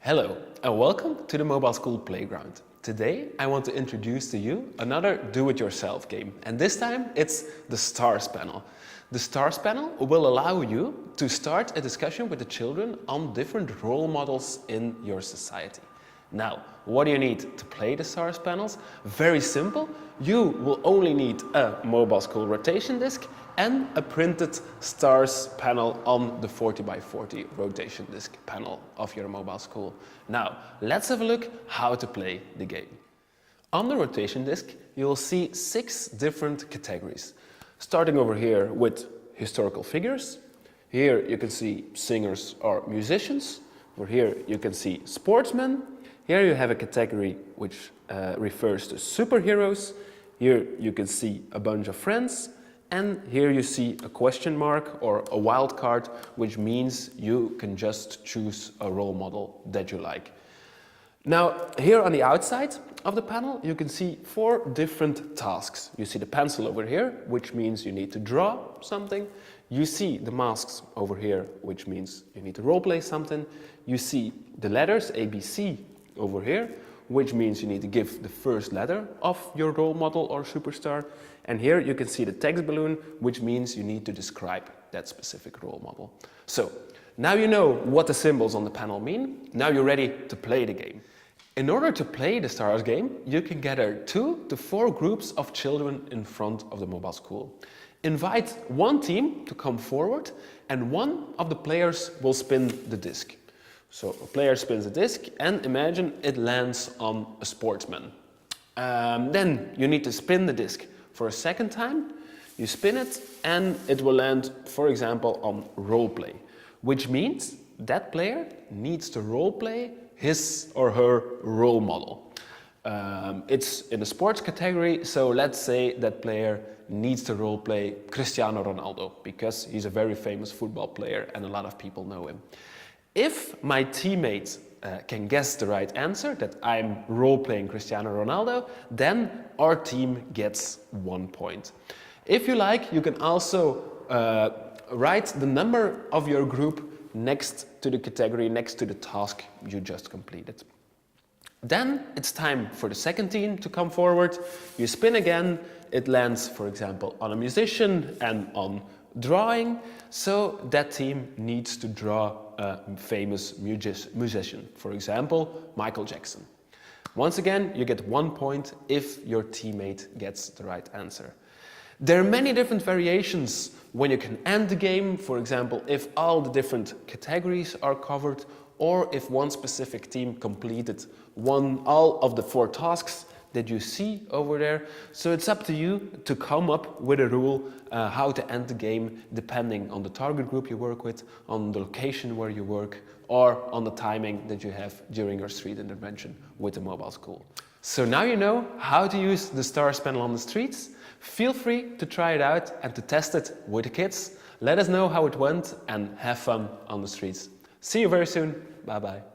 Hello and welcome to the Mobile School Playground. Today I want to introduce to you another do-it-yourself game, and this time it's the Stars panel. The Stars panel will allow you to start a discussion with the children on different role models in your society. Now, what do you need to play the Stars panels? Very simple. You will only need a Mobile School rotation disc and a printed Stars panel on the 40x40 rotation disc panel of your Mobile School. Now, let's have a look how to play the game. On the rotation disc, you'll see 6 different categories. Starting over here with historical figures. Here you can see singers or musicians. Over here you can see sportsmen. Here you have a category which refers to superheroes. Here you can see a bunch of friends. And here you see a question mark or a wild card, which means you can just choose a role model that you like. Now, here on the outside of the panel, you can see 4 different tasks. You see the pencil over here, which means you need to draw something. You see the masks over here, which means you need to roleplay something. You see the letters ABC over here, which means you need to give the first letter of your role model or superstar. And here you can see the text balloon, which means you need to describe that specific role model. So, now you know what the symbols on the panel mean. Now you're ready to play the game. In order to play the Stars game, you can gather 2 to 4 groups of children in front of the Mobile School. Invite one team to come forward, and one of the players will spin the disc. So a player spins the disc, and imagine it lands on a sportsman. Then you need to spin the disc for a second time. You spin it, and it will land, for example, on roleplay, which means that player needs to roleplay his or her role model. It's in the sports category, so let's say that player needs to roleplay Cristiano Ronaldo because he's a very famous football player and a lot of people know him. If my teammate can guess the right answer, that I'm role-playing Cristiano Ronaldo, then our team gets 1 point. If you like, you can also write the number of your group next to the category, next to the task you just completed. Then it's time for the second team to come forward. You spin again, it lands, for example, on a musician and on drawing, so that team needs to draw a famous musician, for example, Michael Jackson. Once again, you get 1 point if your teammate gets the right answer. There are many different variations when you can end the game, for example, if all the different categories are covered, or if one specific team completed all of the 4 tasks that you see over there. So it's up to you to come up with a rule how to end the game, depending on the target group you work with, on the location where you work, or on the timing that you have during your street intervention with the Mobile School. So now you know how to use the Stars panel on the streets. Feel free to try it out and to test it with the kids. Let us know how it went and have fun on the streets. See you very soon. Bye bye.